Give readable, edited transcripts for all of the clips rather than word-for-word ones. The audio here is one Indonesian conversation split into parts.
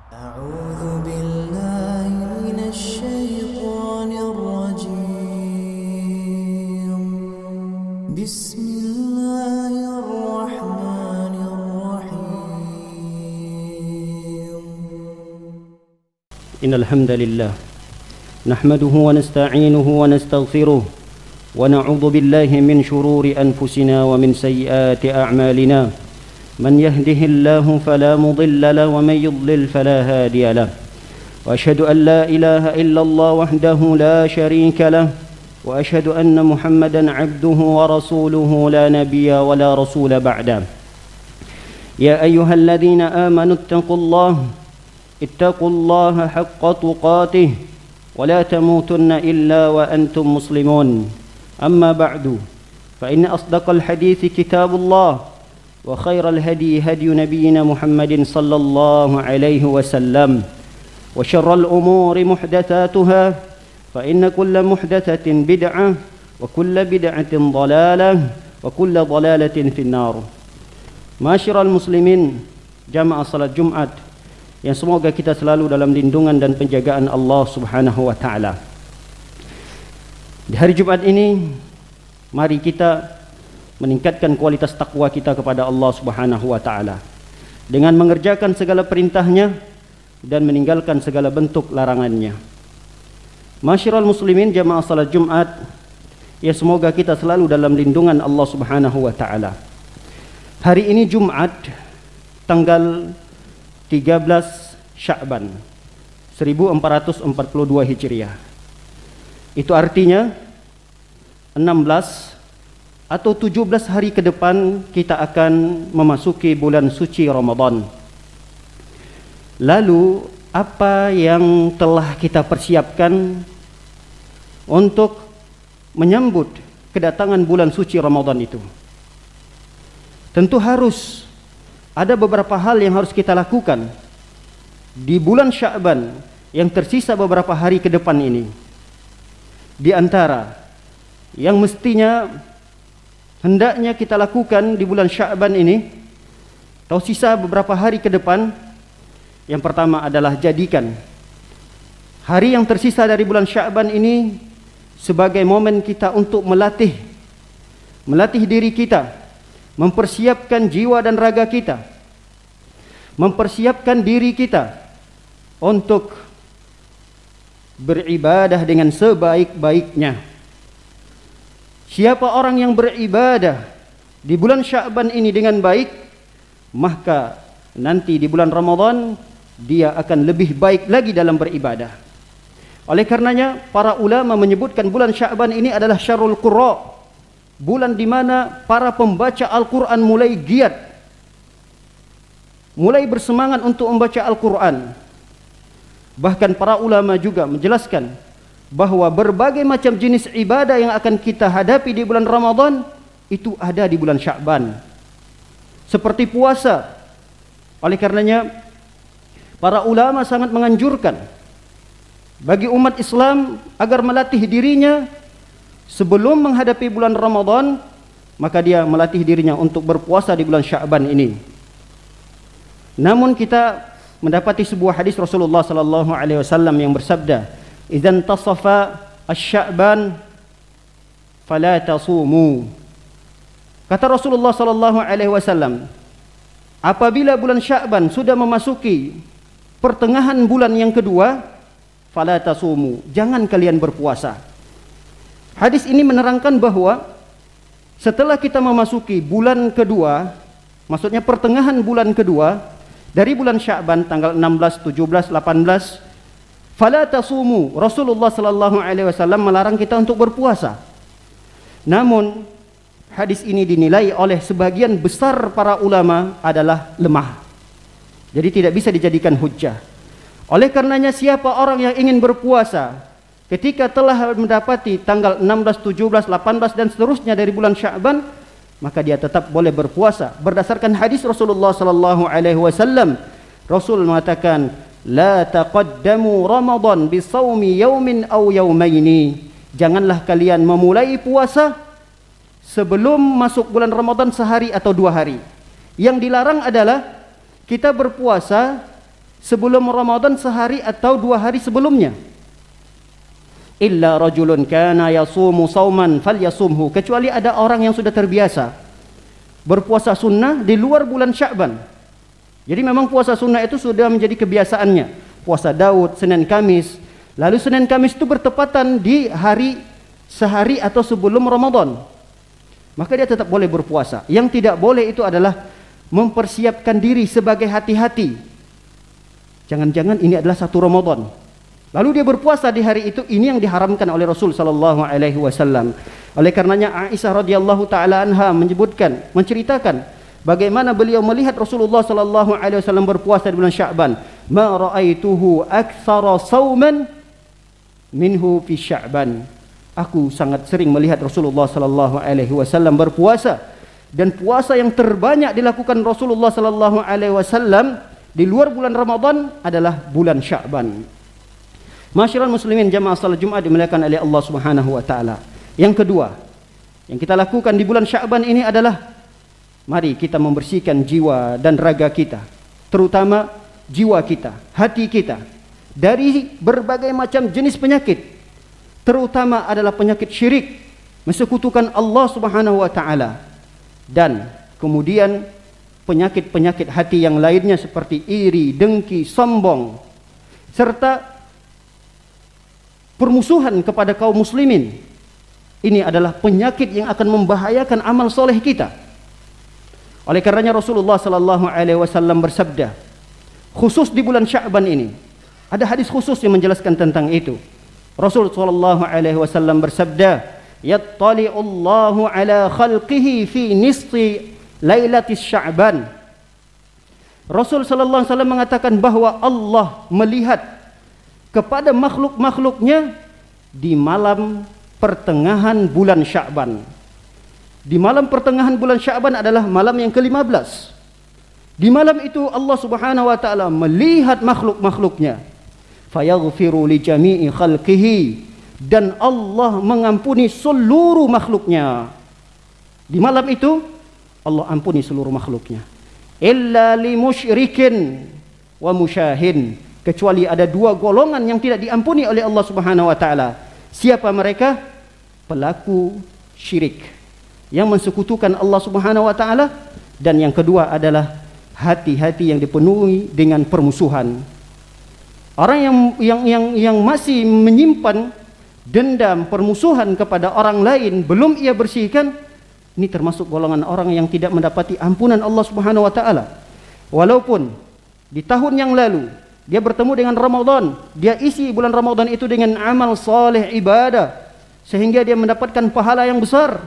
أعوذ بالله من الشيطان الرجيم بسم الله الرحمن الرحيم إن الحمد لله نحمده ونستعينه ونستغفره ونعوذ بالله من شرور أنفسنا ومن سيئات أعمالنا من يهده الله فلا مضل له ومن يضلل فلا هادي له وأشهد أن لا إله إلا الله وحده لا شريك له وأشهد أن محمدا عبده ورسوله لا نبي ولا رسول بعده يا أيها الذين آمنوا اتقوا الله حق تقاته ولا تموتن إلا وأنتم مسلمون أما بعد فإن أصدق الحديث كتاب الله وخير الهدي هدي نبينا محمد صلى الله عليه وسلم وشر الأمور محدثاتها فإن كل محدثة بدعة وكل بدعة ضلالة وكل ضلالة في النار. Masyiral muslimin, jamaah salat Jumat yang semoga kita selalu dalam lindungan dan penjagaan Allah Subhanahu wa taala. Di hari Jumat ini mari kita meningkatkan kualitas takwa kita kepada Allah Subhanahu wa taala dengan mengerjakan segala perintahnya dan meninggalkan segala bentuk larangannya. Masyiral muslimin, jamaah salat Jumat, ya semoga kita selalu dalam lindungan Allah Subhanahu wa taala. Hari ini Jumat tanggal 13 Sya'ban 1442 Hijriah. Itu artinya 16 atau 17 hari ke depan kita akan memasuki bulan suci Ramadan. Lalu apa yang telah kita persiapkan untuk menyambut kedatangan bulan suci Ramadan itu? Tentu harus ada beberapa hal yang harus kita lakukan di bulan Sya'ban yang tersisa beberapa hari ke depan ini. Di antara yang mestinya hendaknya kita lakukan di bulan Sya'ban ini atau sisa beberapa hari ke depan, yang pertama adalah jadikan hari yang tersisa dari bulan Sya'ban ini sebagai momen kita untuk melatih diri kita, mempersiapkan jiwa dan raga kita, mempersiapkan diri kita untuk beribadah dengan sebaik-baiknya. Siapa orang yang beribadah di bulan Sya'ban ini dengan baik, maka nanti di bulan Ramadan dia akan lebih baik lagi dalam beribadah. Oleh karenanya para ulama menyebutkan bulan Sya'ban ini adalah Syahrul Qurra, bulan di mana para pembaca Al-Quran mulai giat, mulai bersemangat untuk membaca Al-Quran. Bahkan para ulama juga menjelaskan bahwa berbagai macam jenis ibadah yang akan kita hadapi di bulan Ramadan itu ada di bulan Sya'ban, seperti puasa. Oleh karenanya para ulama sangat menganjurkan bagi umat Islam agar melatih dirinya sebelum menghadapi bulan Ramadan, maka dia melatih dirinya untuk berpuasa di bulan Sya'ban ini. Namun kita mendapati sebuah hadis Rasulullah sallallahu alaihi wasallam yang bersabda, "Idzan tasafa asy-Sya'ban fala tasumu." Kata Rasulullah sallallahu alaihi wasallam, apabila bulan Sya'ban sudah memasuki pertengahan bulan yang kedua, fala tasumu, jangan kalian berpuasa. Hadis ini menerangkan bahwa setelah kita memasuki bulan kedua, maksudnya pertengahan bulan kedua dari bulan Sya'ban tanggal 16, 17, 18, fala tasumu, Rasulullah sallallahu alaihi wasallam melarang kita untuk berpuasa. Namun hadis ini dinilai oleh sebagian besar para ulama adalah lemah. Jadi tidak bisa dijadikan hujjah. Oleh karenanya siapa orang yang ingin berpuasa ketika telah mendapati tanggal 16, 17, 18 dan seterusnya dari bulan Sya'ban, maka dia tetap boleh berpuasa berdasarkan hadis Rasulullah sallallahu alaihi wasallam. Rasul mengatakan, la taqaddamu Ramadan bisawmi yaumin aw yaumaini. Janganlah kalian memulai puasa sebelum masuk bulan Ramadan sehari atau 2 hari. Yang dilarang adalah kita berpuasa sebelum Ramadan sehari atau 2 hari sebelumnya. Illa rajulun kana yasumu sauman falyasumhu, kecuali ada orang yang sudah terbiasa berpuasa sunnah di luar bulan Sya'ban. Jadi memang puasa sunnah itu sudah menjadi kebiasaannya. Puasa Daud Senin Kamis. Lalu Senin Kamis itu bertepatan di hari sehari atau sebelum Ramadan. Maka dia tetap boleh berpuasa. Yang tidak boleh itu adalah mempersiapkan diri sebagai hati-hati. Jangan-jangan ini adalah 1 Ramadan. Lalu dia berpuasa di hari itu, ini yang diharamkan oleh Rasul sallallahu alaihi wasallam. Oleh karenanya Aisyah radhiyallahu taala anha menceritakan bagaimana beliau melihat Rasulullah sallallahu alaihi wasallam berpuasa di bulan Sya'ban. Ma ra'aituhu aktsara sauman minhu fi Sya'ban. Aku sangat sering melihat Rasulullah sallallahu alaihi wasallam berpuasa, dan puasa yang terbanyak dilakukan Rasulullah sallallahu alaihi wasallam di luar bulan Ramadan adalah bulan Sya'ban. Masyiral muslimin jamaah salat Jumat dimuliakan oleh Allah Subhanahu wa taala. Yang kedua, yang kita lakukan di bulan Sya'ban ini adalah mari kita membersihkan jiwa dan raga kita, terutama jiwa kita, hati kita dari berbagai macam jenis penyakit, terutama adalah penyakit syirik, mensekutukan Allah Subhanahu wa taala, dan kemudian penyakit-penyakit hati yang lainnya seperti iri, dengki, sombong, serta permusuhan kepada kaum muslimin. Ini adalah penyakit yang akan membahayakan amal soleh kita. Oleh karenanya Rasulullah sallallahu alaihi wasallam bersabda, khusus di bulan Sya'ban ini, ada hadis khusus yang menjelaskan tentang itu. Rasul sallallahu alaihi wasallam bersabda, yattali'ullahu ala khalqihi fi nisfi lailatis Sya'ban. Rasul sallallahu alaihi wasallam mengatakan bahwa Allah melihat kepada makhluk-makhluknya di malam pertengahan bulan Sya'ban. Di malam pertengahan bulan Sya'ban adalah malam yang ke-15. Di malam itu Allah Subhanahu wa taala melihat makhluk-makhluknya. Fayaghfiru li jami'i khalqihi, dan Allah mengampuni seluruh makhluknya. Di malam itu Allah ampuni seluruh makhluknya. Illa li musyrikin wa musyahin, kecuali ada 2 golongan yang tidak diampuni oleh Allah Subhanahu wa taala. Siapa mereka? Pelaku syirik yang mensekutukan Allah Subhanahu wa taala, dan yang kedua adalah hati-hati yang dipenuhi dengan permusuhan. Orang yang masih menyimpan dendam, permusuhan kepada orang lain belum ia bersihkan, ini termasuk golongan orang yang tidak mendapati ampunan Allah Subhanahu wa taala. Walaupun di tahun yang lalu dia bertemu dengan Ramadan, dia isi bulan Ramadan itu dengan amal saleh, ibadah, sehingga dia mendapatkan pahala yang besar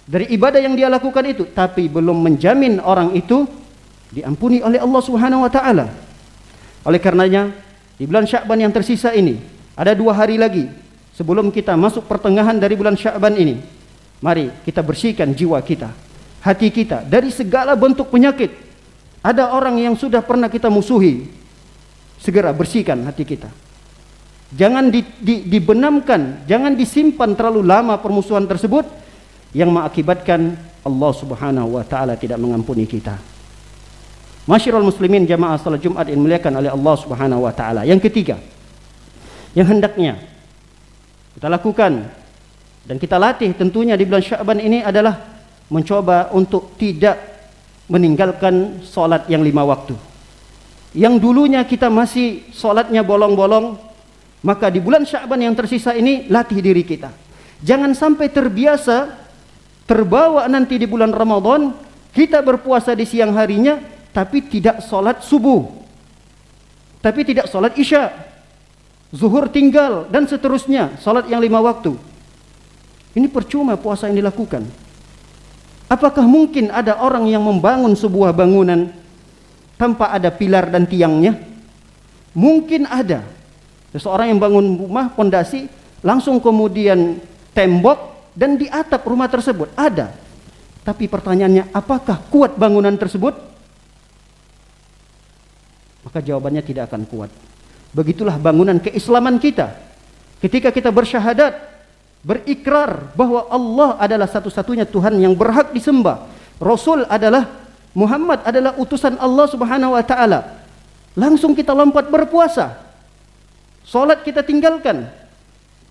dari ibadah yang dia lakukan itu, tapi belum menjamin orang itu diampuni oleh Allah Subhanahu wa taala. Oleh karenanya di bulan Sya'ban yang tersisa ini, ada 2 hari lagi sebelum kita masuk pertengahan dari bulan Sya'ban ini, mari kita bersihkan jiwa kita, hati kita dari segala bentuk penyakit. Ada orang yang sudah pernah kita musuhi, segera bersihkan hati kita. Jangan dibenamkan, jangan disimpan terlalu lama permusuhan tersebut yang mengakibatkan Allah Subhanahu wa taala tidak mengampuni kita. Masyiral muslimin jamaah salat Jumat yang dimuliakan oleh Allah Subhanahu wa taala. Yang ketiga, yang hendaknya kita lakukan dan kita latih tentunya di bulan Sya'ban ini adalah mencoba untuk tidak meninggalkan salat yang 5 waktu. Yang dulunya kita masih salatnya bolong-bolong, maka di bulan Sya'ban yang tersisa ini latih diri kita. Jangan sampai terbiasa, terbawa nanti di bulan Ramadan kita berpuasa di siang harinya tapi tidak salat subuh, tapi tidak salat isya, zuhur tinggal, dan seterusnya, salat yang 5 waktu. Ini percuma puasa yang dilakukan. Apakah mungkin ada orang yang membangun sebuah bangunan tanpa ada pilar dan tiangnya? Mungkin ada. Seseorang yang bangun rumah pondasi, langsung kemudian tembok, dan di atap rumah tersebut ada. Tapi pertanyaannya, apakah kuat bangunan tersebut? Maka jawabannya tidak akan kuat. Begitulah bangunan keislaman kita. Ketika kita bersyahadat, berikrar bahwa Allah adalah satu-satunya Tuhan yang berhak disembah, Rasul adalah Muhammad adalah utusan Allah Subhanahu wa taala. langsung kita lompat berpuasa. Salat kita tinggalkan,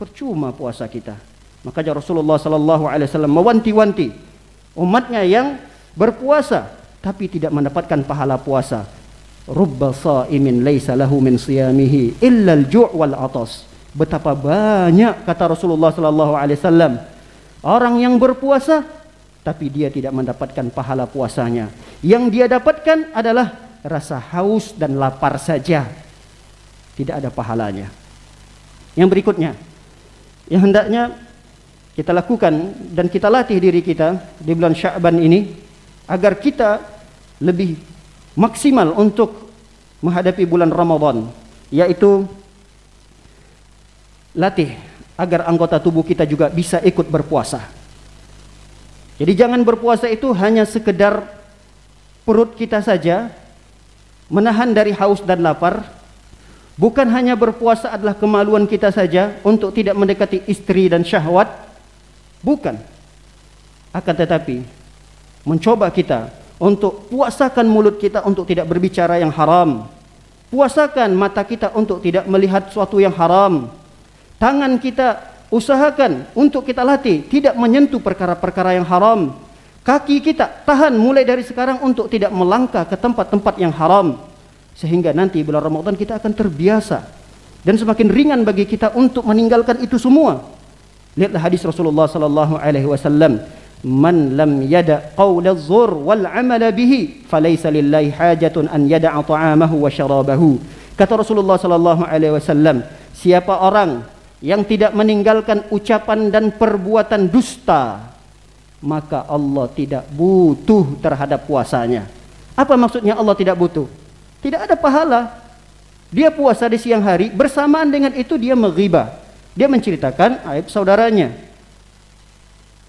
percuma puasa kita. Makanya Rasulullah sallallahu alaihi wasallam mewanti-wanti umatnya yang berpuasa tapi tidak mendapatkan pahala puasa. Rubba shaimin laisa lahu min siyamihi illa al-ju' wal 'atas. Betapa banyak, kata Rasulullah sallallahu alaihi wasallam, orang yang berpuasa tapi dia tidak mendapatkan pahala puasanya. Yang dia dapatkan adalah rasa haus dan lapar saja. Tidak ada pahalanya. Yang berikutnya, yang hendaknya kita lakukan dan kita latih diri kita di bulan Sya'ban ini agar kita lebih maksimal untuk menghadapi bulan Ramadan, yaitu latih agar anggota tubuh kita juga bisa ikut berpuasa. Jadi jangan berpuasa itu hanya sekedar perut kita saja, menahan dari haus dan lapar. Bukan hanya berpuasa adalah kemaluan kita saja untuk tidak mendekati istri dan syahwat. Bukan. Akan tetapi mencoba kita untuk puasakan mulut kita untuk tidak berbicara yang haram. Puasakan mata kita untuk tidak melihat sesuatu yang haram. Tangan kita usahakan untuk kita latih tidak menyentuh perkara-perkara yang haram. Kaki kita tahan mulai dari sekarang untuk tidak melangkah ke tempat-tempat yang haram. Sehingga nanti bulan Ramadan kita akan terbiasa dan semakin ringan bagi kita untuk meninggalkan itu semua. Lihatlah hadis Rasulullah sallallahu alaihi wasallam, "Man lam yada qaulaz zur wal 'amala bihi, falaysa lillahi hajatun an yada'a ta'amahu wa syarabahu." Kata Rasulullah sallallahu alaihi wasallam, siapa orang yang tidak meninggalkan ucapan dan perbuatan dusta, maka Allah tidak butuh terhadap puasanya. Apa maksudnya Allah tidak butuh? Tidak ada pahala. Dia puasa di siang hari, bersamaan dengan itu dia menghibah. Dia menceritakan aib saudaranya.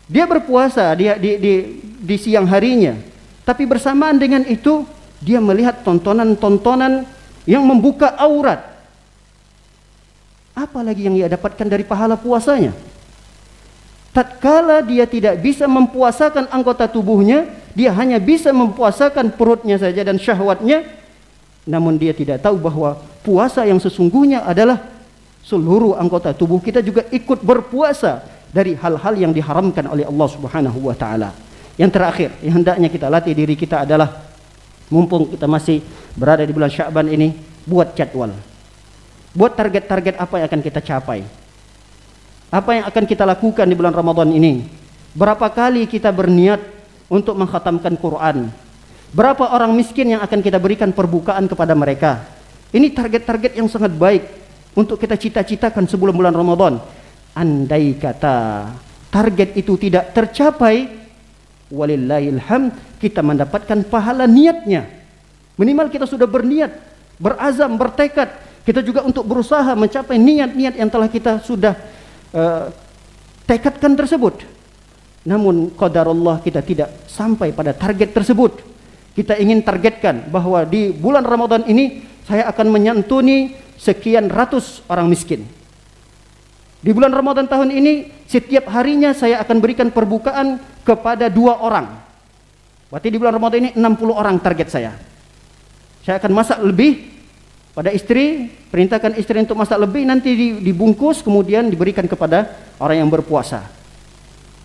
Dia berpuasa di siang harinya, tapi bersamaan dengan itu dia melihat tontonan-tontonan yang membuka aurat. Apalagi yang dia dapatkan dari pahala puasanya? Tatkala dia tidak bisa mempuasakan anggota tubuhnya, dia hanya bisa mempuasakan perutnya saja dan syahwatnya. Namun dia tidak tahu bahwa puasa yang sesungguhnya adalah seluruh anggota tubuh kita juga ikut berpuasa dari hal-hal yang diharamkan oleh Allah Subhanahu wa taala. Yang terakhir, yang hendaknya kita latih diri kita adalah, mumpung kita masih berada di bulan Sya'ban ini, buat jadwal. Buat target-target apa yang akan kita capai. Apa yang akan kita lakukan di bulan Ramadan ini? Berapa kali kita berniat untuk mengkhatamkan Quran? Berapa orang miskin yang akan kita berikan perbukaan kepada mereka? Ini target-target yang sangat baik untuk kita cita-citakan sebelum bulan Ramadan. Andai kata target itu tidak tercapai, walillahilham, kita mendapatkan pahala niatnya. Minimal kita sudah berniat, berazam, bertekad. Kita juga untuk berusaha mencapai niat-niat yang telah kita sudah tekadkan tersebut. Namun qadarullah kita tidak sampai pada target tersebut. Kita ingin targetkan bahwa di bulan Ramadan ini saya akan menyantuni sekian ratus orang miskin. Di bulan Ramadan tahun ini setiap harinya saya akan berikan perbukaan kepada 2 orang. Berarti di bulan Ramadan ini 60 orang target saya. Saya akan masak lebih pada istri, perintahkan istri untuk masak lebih, nanti dibungkus kemudian diberikan kepada orang yang berpuasa.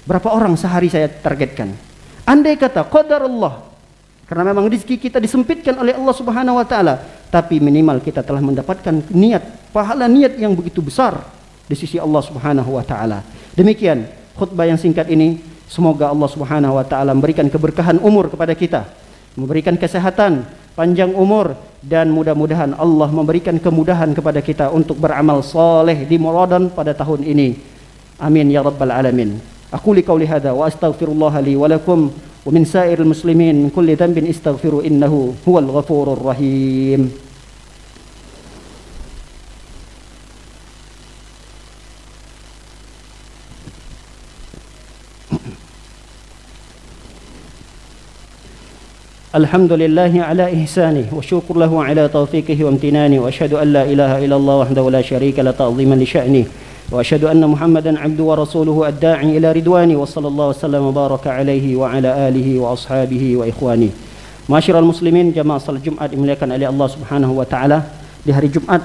Berapa orang sehari saya targetkan? Andai kata qadarullah, karena memang rezeki kita disempitkan oleh Allah Subhanahu wa taala, tapi minimal kita telah mendapatkan niat, pahala niat yang begitu besar di sisi Allah Subhanahu wa taala. Demikian khutbah yang singkat ini, semoga Allah Subhanahu wa taala memberikan keberkahan umur kepada kita, memberikan kesehatan, panjang umur, dan mudah-mudahan Allah memberikan kemudahan kepada kita untuk beramal saleh di Ramadan pada tahun ini. Amin ya rabbal alamin. Aku qauli hadza wa astaghfirullah li wa lakum wa min sa'iril muslimin min kulli dhanbin istaghfiru innahu huwal ghafurur rahim. Alhamdulillahi ala ihsanih wa syukur lahu ala taufiqihi wa amtinani wa asyhadu an la ilaha illallah wahdahu la syarika la ta'ziman li sya'nih wa asyhadu anna Muhammadan 'abduhu wa rasuluhu ad-da'i ila ridwani wa sallallahu wasallam wa baraka alaihi wa ala alihi wa ashabihi wa ikhwani. Masyiral muslimin, jamaah salat Jumat dimuliakan oleh Allah Subhanahu wa taala. Di hari Jumat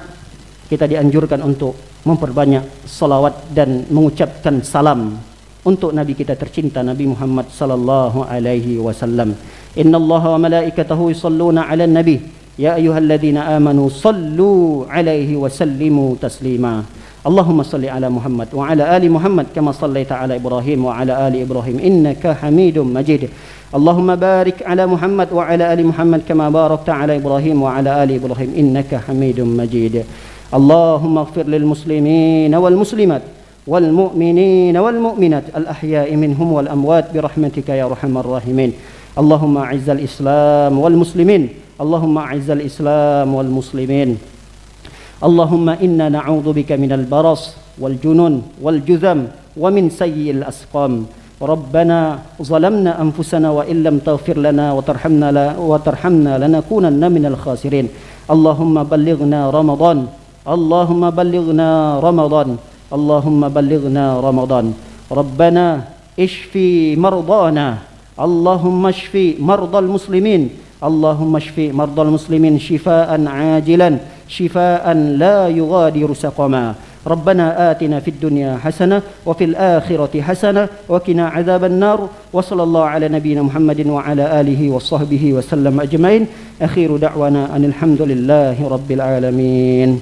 kita dianjurkan untuk memperbanyak salawat dan mengucapkan salam untuk Nabi kita tercinta Nabi Muhammad sallallahu alaihi wasallam. Innallaha wa malaikatahu yusalluna 'alan nabi ya ayyuhalladzina amanu sallu 'alaihi wa sallimu taslima. Allahumma salli ala Muhammad wa ala ali Muhammad kama sallaita ala Ibrahim wa ala ali Ibrahim innaka Hamidum Majid. Allahumma barik ala Muhammad wa ala ali Muhammad kama barakta ala Ibrahim wa ala ali Ibrahim innaka Hamidum Majid. Allahumma ighfir lil muslimin wal muslimat wal mu'minin wal mu'minat al ahya'i minhum wal amwat bi rahmatika ya arhamar rahimin. Allahumma a'izzal Islam wal muslimin. Allahumma a'izzal Islam wal muslimin. Allahumma inna na'udzu bika minal baras wal junun wal juzam wa min sayyi'il asqam. Rabbana zalamna anfusana wa illam taghfir lana wa tarhamna lanakunanna minal khasirin. Allahumma ballighna Ramadan. Allahumma ballighna Ramadan. Allahumma ballighna Ramadan. Rabbana ishfi mardana. Allahumma ishfi mardal muslimin. Allahumma ishfi mardal muslimin shifaan ajilan shifaan la yughadiru saqama. Rabbana atina fid dunya hasanah wa fil akhirati hasanah wa qina adzaban nar. Wa sallallahu ala nabiyyina Muhammadin wa ala alihi wa sahbihi wa sallam ajmain. Akhiru da'wana anil hamdulillahi rabbil alamin.